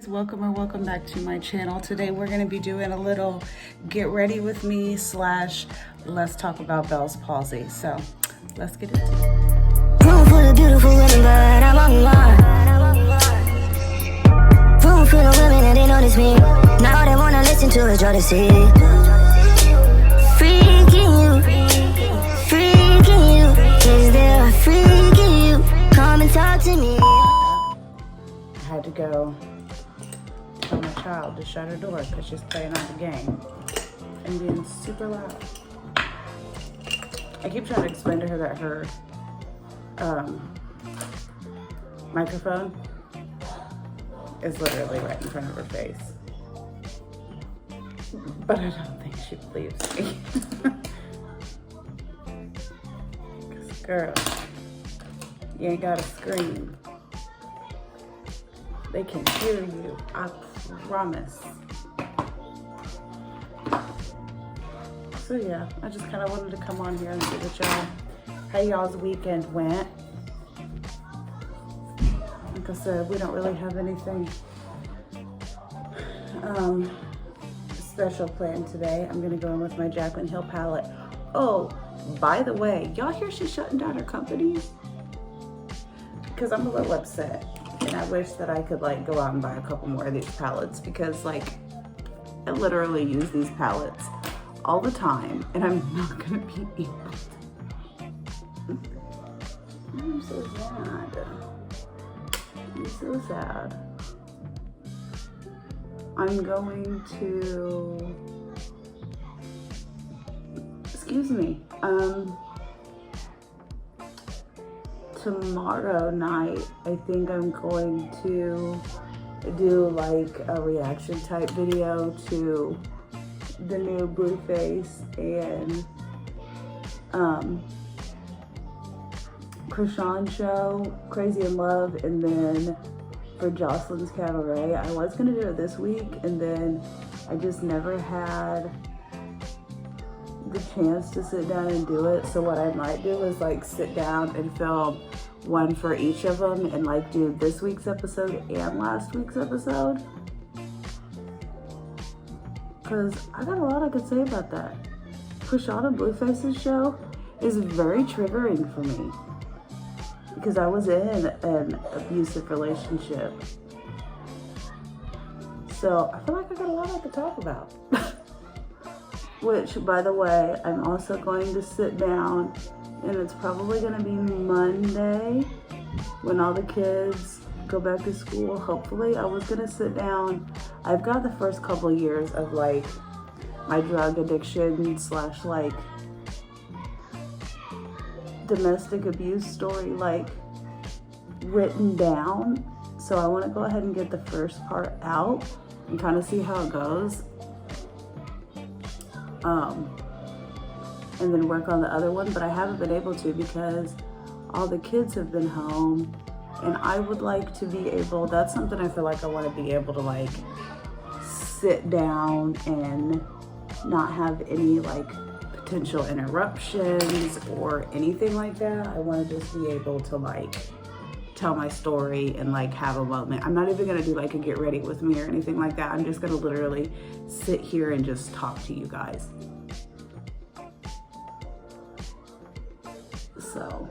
Welcome or welcome back to my channel. Today we're going to be doing a little get ready with me / let's talk about Bell's palsy. So let's get into it. Room full of beautiful women, but I'm online. Room full of women and they notice me. Now they wanna listen to us, try to see. Freaking you. Is there a freak in you? Come and talk to me. I had to go tell my child to shut her door because she's playing on the game and being super loud. I keep trying to explain to her that her microphone is literally right in front of her face. But I don't think she believes me. Because girl, you ain't gotta scream. They can hear you, I promise. So yeah, I just kind of wanted to come on here and see what how y'all's weekend went. Like I said, we don't really have anything special planned today. I'm gonna go in with my Jaclyn Hill palette. Oh, by the way, y'all hear she's shutting down her companies? Because I'm a little upset. And I wish that I could like go out and buy a couple more of these palettes because like I literally use these palettes all the time and I'm not gonna be able to. I'm so sad. I'm so sad. I'm going to, excuse me, tomorrow night, I think I'm going to do like a reaction type video to the new Blueface and Krishan show, Crazy in Love, and then for Jocelyn's Cabaret. I was gonna do it this week and then I just never had the chance to sit down and do it. So what I might do is like sit down and film one for each of them and like do this week's episode and last week's episode. Cause I got a lot I could say about that. Krishan and Blueface's show is very triggering for me because I was in an abusive relationship. So I feel like I got a lot I could talk about. Which, by the way, I'm also going to sit down, and it's probably going to be Monday when all the kids go back to school, hopefully. I was going to sit down. I've got the first couple of years of like my drug addiction / like domestic abuse story like written down. So I want to go ahead and get the first part out and kind of see how it goes. And then work on the other one, but I haven't been able to because all the kids have been home and I would like to be able, that's something I feel like I want to be able to like sit down and not have any like potential interruptions or anything like that. I want to just be able to like tell my story and like have a moment. I'm not even gonna do like a get ready with me or anything like that. I'm just gonna literally sit here and just talk to you guys. So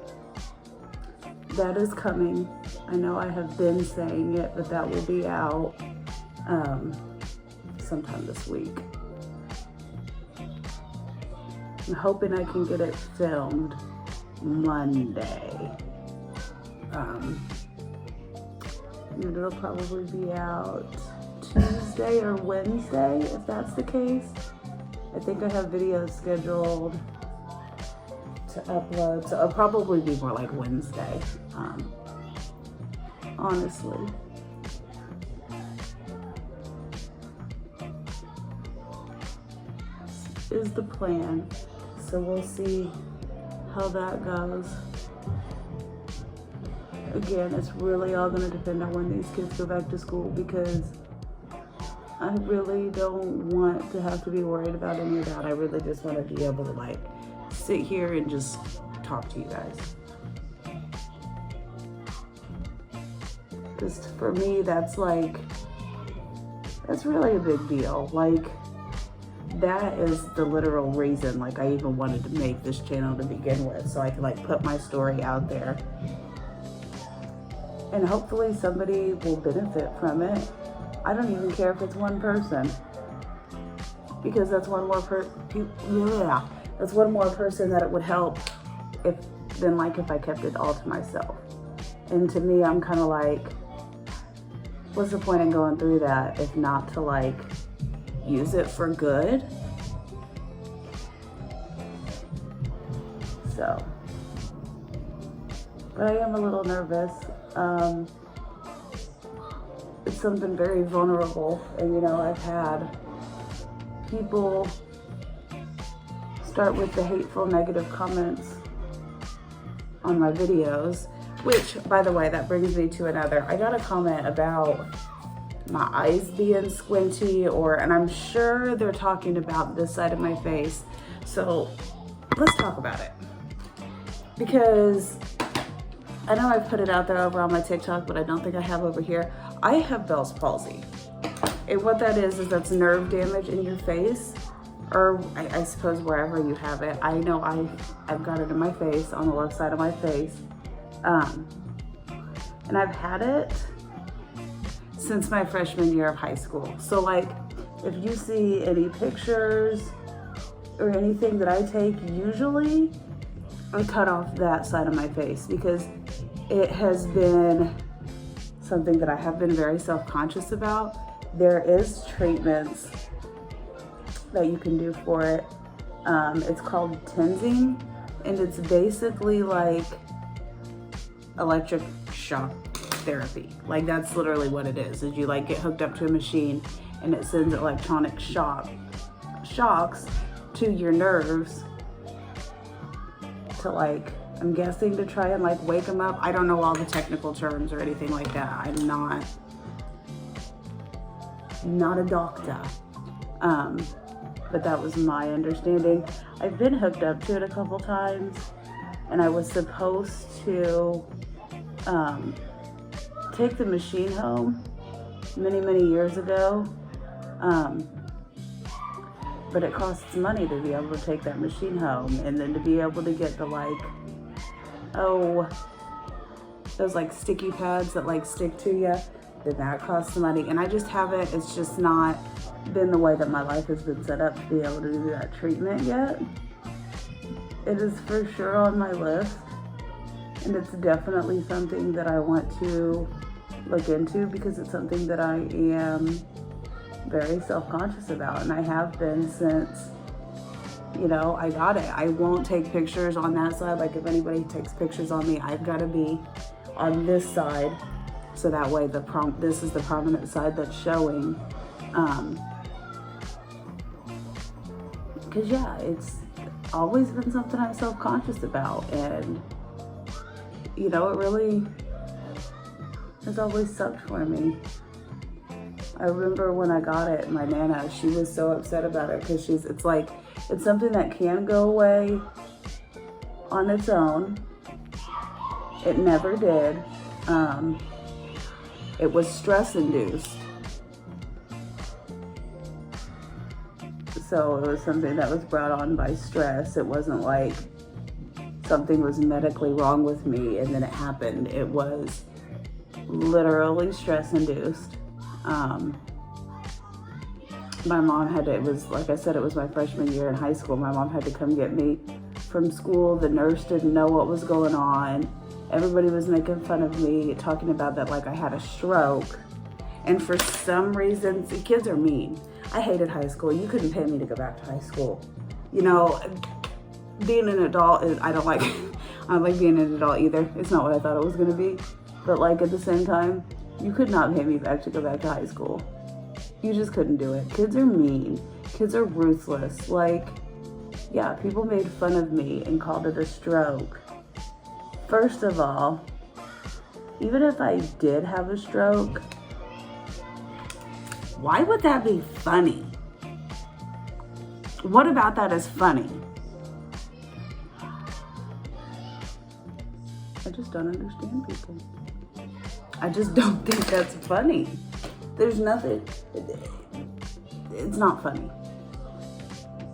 that is coming. I know I have been saying it, but that will be out sometime this week. I'm hoping I can get it filmed Monday. It'll probably be out Tuesday or Wednesday if that's the case. I think I have videos scheduled to upload, so it'll probably be more like Wednesday, honestly. This is the plan, so we'll see how that goes. Again, it's really all going to depend on when these kids go back to school because I really don't want to have to be worried about any of that. I really just want to be able to like sit here and just talk to you guys. Because for me, that's like That's really a big deal. Like, that is the literal reason, like, I even wanted to make this channel to begin with, so I could like put my story out there. And hopefully somebody will benefit from it. I don't even care if it's one person, because that's one more that's one more person that it would help than like if I kept it all to myself. And to me, I'm kind of like, what's the point in going through that if not to like use it for good? So, but I am a little nervous. It's something very vulnerable, and you know, I've had people start with the hateful negative comments on my videos, which, by the way, that brings me to another. I got a comment about my eyes being squinty, and I'm sure they're talking about this side of my face. So let's talk about it, because I know I've put it out there over on my TikTok, but I don't think I have over here. I have Bells Palsy. And what that is that's nerve damage in your face, or I suppose wherever you have it. I know I've got it in my face, on the left side of my face. And I've had it since my freshman year of high school. So like, if you see any pictures or anything that I take, usually I cut off that side of my face, because it has been something that I have been very self-conscious about. There is treatments that you can do for it. It's called tensing, and it's basically like electric shock therapy. Like, that's literally what it is you like get hooked up to a machine and it sends electronic shocks to your nerves to, like, I'm guessing to try and like wake them up. I don't know all the technical terms or anything like that. I'm not a doctor. But that was my understanding. I've been hooked up to it a couple times, and I was supposed to take the machine home many years ago. But it costs money to be able to take that machine home, and then to be able to get the those like sticky pads that like stick to you, then that costs money. And I just haven't, it's just not been the way that my life has been set up to be able to do that treatment yet. It is for sure on my list, and it's definitely something that I want to look into, because it's something that I am very self-conscious about, and I have been since, you know, I got it. I won't take pictures on that side. Like, if anybody takes pictures on me, I've got to be on this side, so that way this is the prominent side that's showing. Because yeah, it's always been something I'm self-conscious about, and you know, it really has always sucked for me. I remember when I got it, my Nana, she was so upset about it, because it's something that can go away on its own. It never did. It was stress induced. So it was something that was brought on by stress. It wasn't like something was medically wrong with me and then it happened. It was literally stress induced. My mom had to, it was, like I said, it was my freshman year in high school. My mom had to come get me from school. The nurse didn't know what was going on. Everybody was making fun of me, talking about that like I had a stroke. And for some reason, see, kids are mean. I hated high school. You couldn't pay me to go back to high school. You know, being an adult is, I don't like being an adult either. It's not what I thought it was gonna be. But like at the same time, you could not pay me back to go back to high school. You just couldn't do it. Kids are mean. Kids are ruthless. Like, yeah, people made fun of me and called it a stroke. First of all, even if I did have a stroke, why would that be funny? What about that is funny? I just don't understand people. I just don't think that's funny. there's nothing, it's not funny.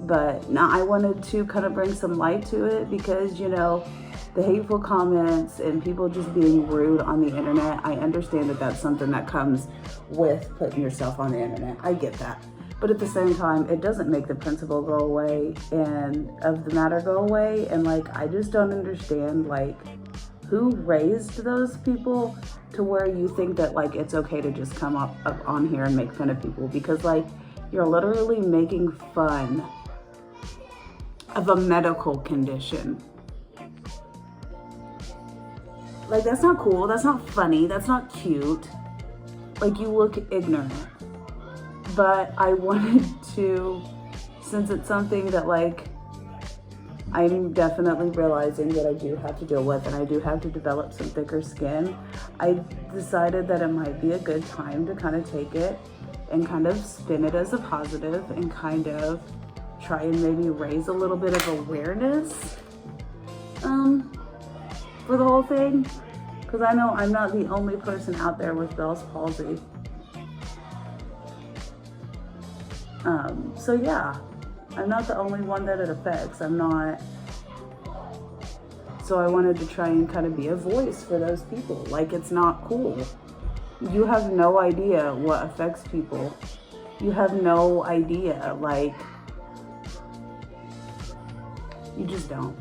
But now I wanted to kind of bring some light to it because, you know, the hateful comments and people just being rude on the internet, I understand that that's something that comes with putting yourself on the internet. I get that. But at the same time, it doesn't make the principle go away and of the matter go away. And like, I just don't understand, like, who raised those people to where you think that like it's okay to just come up on here and make fun of people, because like you're literally making fun of a medical condition. Like, that's not cool, that's not funny, that's not cute. Like, you look ignorant. But I wanted to, since it's something that like I'm definitely realizing that I do have to deal with and I do have to develop some thicker skin, I decided that it might be a good time to kind of take it and kind of spin it as a positive and kind of try and maybe raise a little bit of awareness for the whole thing. Because I know I'm not the only person out there with Bells Palsy. So yeah, I'm not the only one that it affects. I'm not. So I wanted to try and kind of be a voice for those people. Like, it's not cool. You have no idea what affects people. You have no idea, like, you just don't.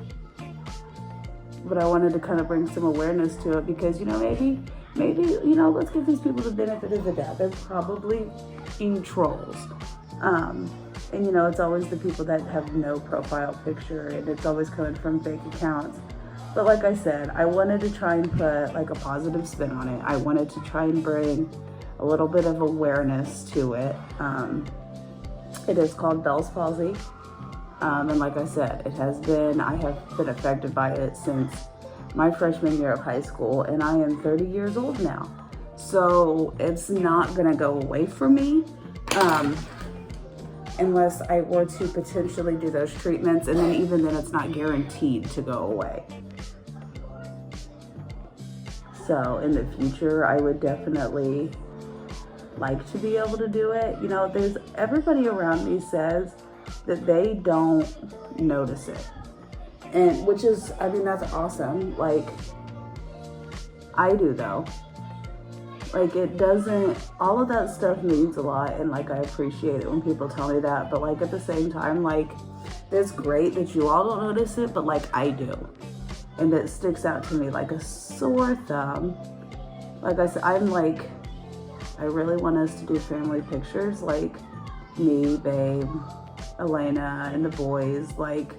But I wanted to kind of bring some awareness to it because, you know, maybe, you know, let's give these people the benefit of the doubt. They're probably being trolls. And you know, it's always the people that have no profile picture and it's always coming from fake accounts. But like I said, I wanted to try and put like a positive spin on it. I wanted to try and bring a little bit of awareness to it. It is called Bells Palsy. And like I said, I have been affected by it since my freshman year of high school, and I am 30 years old now. So it's not gonna go away from me. Unless I were to potentially do those treatments, and then even then it's not guaranteed to go away. So in the future, I would definitely like to be able to do it. You know, everybody around me says that they don't notice it. And which is, I mean, that's awesome. Like, I do though. Like, it doesn't, all of that stuff means a lot, and like I appreciate it when people tell me that, but like at the same time, like, it's great that you all don't notice it, but like I do. And it sticks out to me like a sore thumb. Like I said, I'm like, I really want us to do family pictures, like me, babe, Elena, and the boys. Like,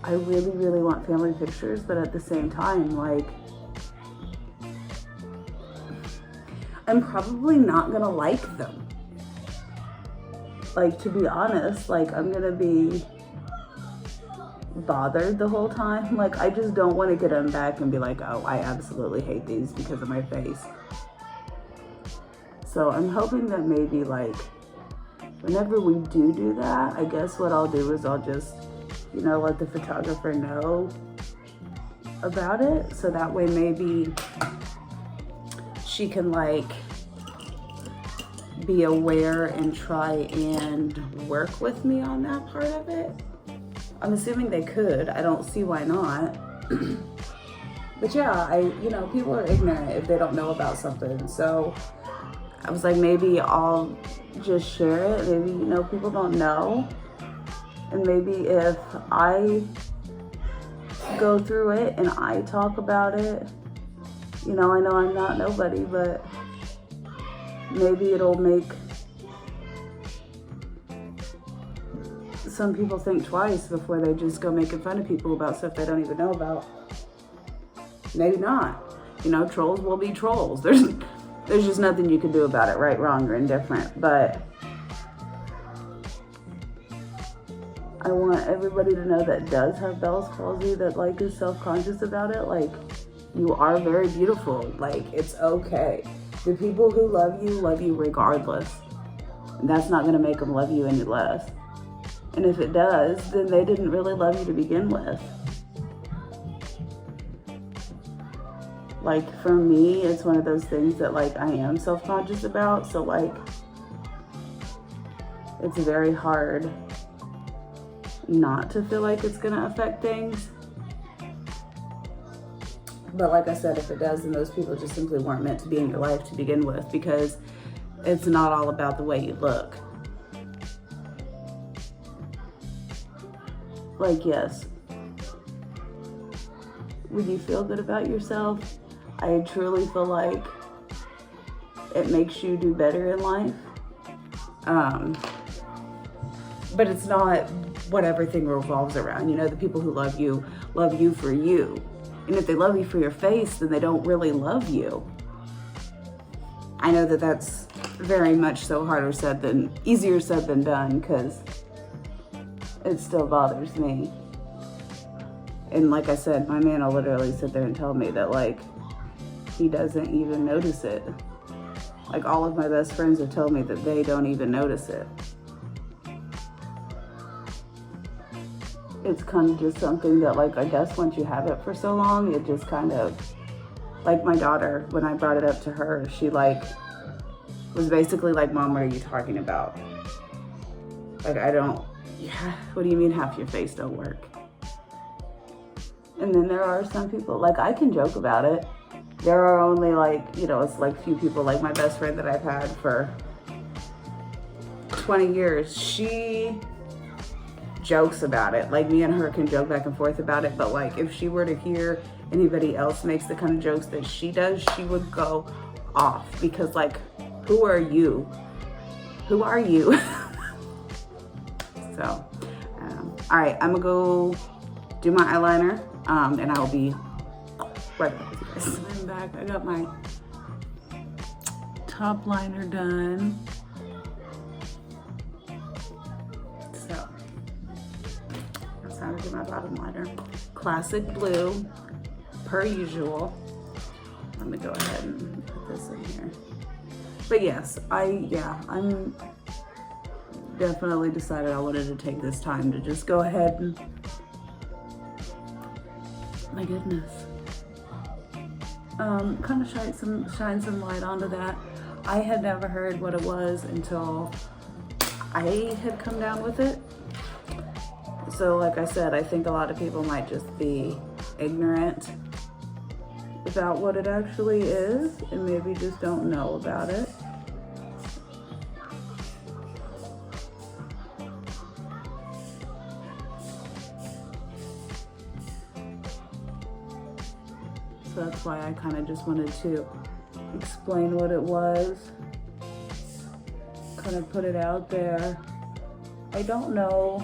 I really, really want family pictures, but at the same time, like, I'm probably not gonna like them. Like, to be honest, like, I'm gonna be bothered the whole time. Like, I just don't want to get them back and be like, oh, I absolutely hate these because of my face. So I'm hoping that maybe like whenever we do that, I guess what I'll do is I'll just, you know, let the photographer know about it, so that way maybe she can like be aware and try and work with me on that part of it. I'm assuming they could. I don't see why not. But yeah, you know, people are ignorant if they don't know about something. So I was like, maybe I'll just share it. Maybe, you know, people don't know. And maybe if I go through it and I talk about it, you know I'm not nobody, but maybe it'll make some people think twice before they just go making fun of people about stuff they don't even know about. Maybe not. You know, trolls will be trolls. There's just nothing you can do about it, right, wrong, or indifferent. But I want everybody to know that does have Bell's palsy, that like is self-conscious about it. Like, you are very beautiful. Like, it's okay. The people who love you regardless. And that's not gonna make them love you any less. And if it does, then they didn't really love you to begin with. Like for me, it's one of those things that like I am self-conscious about. So like, it's very hard not to feel like it's gonna affect things. But like I said, if it does, then those people just simply weren't meant to be in your life to begin with, because it's not all about the way you look. Like, yes, when you feel good about yourself, I truly feel like it makes you do better in life. But it's not what everything revolves around. You know, the people who love you for you. And if they love you for your face, then they don't really love you. I know that that's very much so easier said than done, because it still bothers me. And like I said, my man will literally sit there and tell me that like, he doesn't even notice it. Like all of my best friends have told me that they don't even notice it. It's kind of just something that like, I guess once you have it for so long, it just kind of, like my daughter, when I brought it up to her, she like, was basically like, Mom, what are you talking about? Like, what do you mean half your face don't work? And then there are some people, like I can joke about it. There are only like, you know, it's like few people, like my best friend that I've had for 20 years, she jokes about it. Like me and her can joke back and forth about it, but like if she were to hear anybody else makes the kind of jokes that she does, she would go off, because like, who are you? Who are you? So, all right, I'm gonna go do my eyeliner, and I'll be right back with you guys. I'm back. I got my top liner done. So, it's time to do my bottom liner. Classic blue, per usual. Let me go ahead and put this in here. But yes, I'm definitely decided I wanted to take this time to just go ahead and, my goodness, kind of shine some light onto that. I had never heard what it was until I had come down with it. So like I said, I think a lot of people might just be ignorant about what it actually is and maybe just don't know about it. So that's why I kind of just wanted to explain what it was, kind of put it out there. I don't know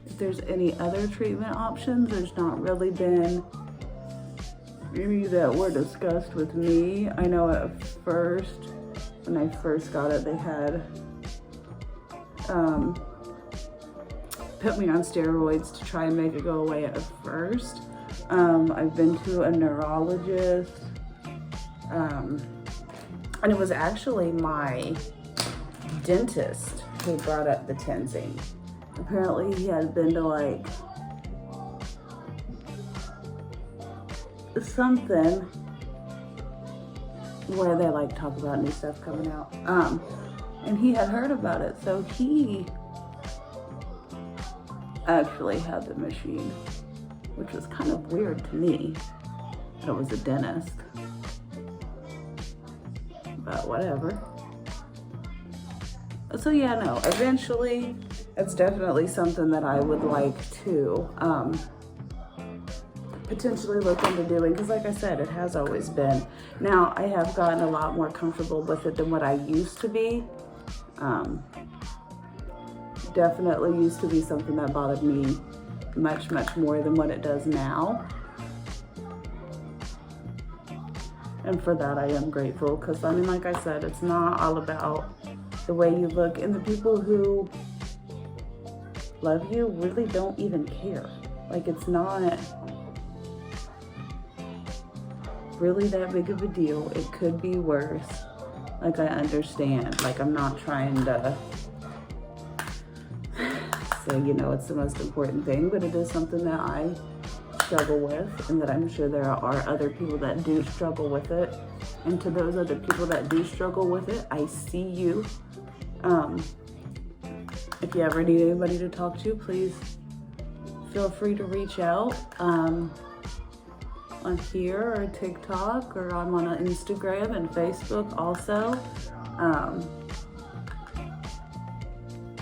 if there's any other treatment options. There's not really been any that were discussed with me. I know at first, when I first got it, they had put me on steroids to try and make it go away at first. I've been to a neurologist, and it was actually my dentist who brought up the tensing. Apparently he had been to like something where they like talk about new stuff coming out, and he had heard about it, so he actually had the machine, which was kind of weird to me. It was a dentist, but whatever. So yeah, no, eventually it's definitely something that I would like to potentially look into doing, because like I said, it has always been. Now I have gotten a lot more comfortable with it than what I used to be. Definitely used to be something that bothered me much more than what it does now. And for that I am grateful, because I mean, like I said, it's not all about the way you look, and the people who love you really don't even care. Like, it's not really that big of a deal. It could be worse. Like, I understand. Like, I'm not trying to say, you know, it's the most important thing, but it is something that I struggle with, and that I'm sure there are other people that do struggle with it. And to those other people that do struggle with it, I see you. If you ever need anybody to talk to, please feel free to reach out on here or TikTok, or I'm on Instagram and Facebook also.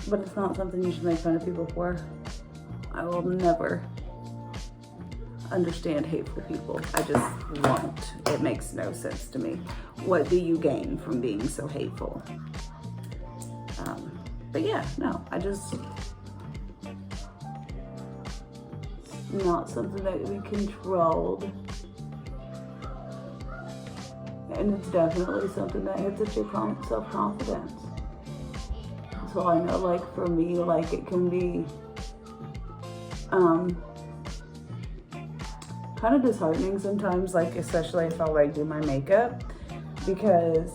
But it's not something you should make fun of people for. I will never understand hateful people. I just won't. It makes no sense to me. What do you gain from being so hateful? But yeah, no, it's not something that we controlled. And it's definitely something that hits at your self-confidence. So I know, like, for me, like, it can be kind of disheartening sometimes, like, especially if I, like, do my makeup, because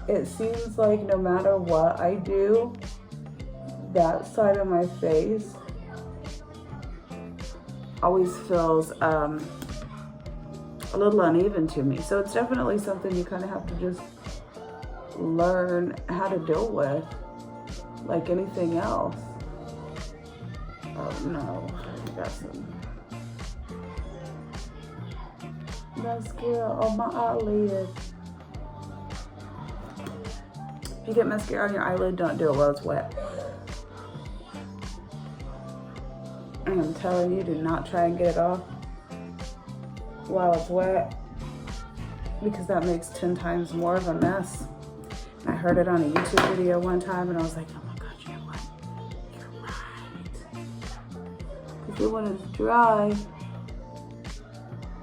it seems like no matter what I do, that side of my face always feels a little uneven to me. So it's definitely something you kind of have to just learn how to deal with, like anything else. Oh no, I got some mascara on my eyelid. If you get mascara on your eyelid, don't do it while it's wet. I'm telling you, do not try and get it off while it's wet, because that makes 10 times more of a mess. And I heard it on a YouTube video one time, and I was like, oh my God, you know what? You're right. Because when it's dry,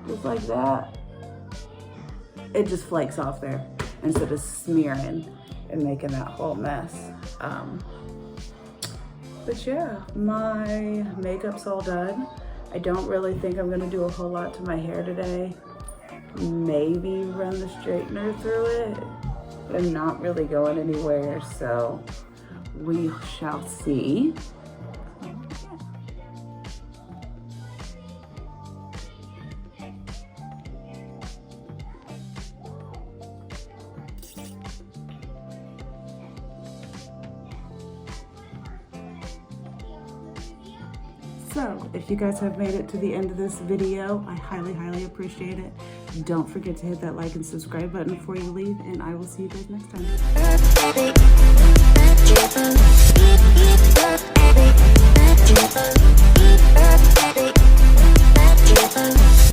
just like that, it just flakes off there instead of smearing and making that whole mess. But yeah, my makeup's all done. I don't really think I'm gonna do a whole lot to my hair today. Maybe run the straightener through it, but I'm not really going anywhere, so we shall see. So, if you guys have made it to the end of this video, I highly, highly appreciate it. Don't forget to hit that like and subscribe button before you leave, and I will see you guys next time.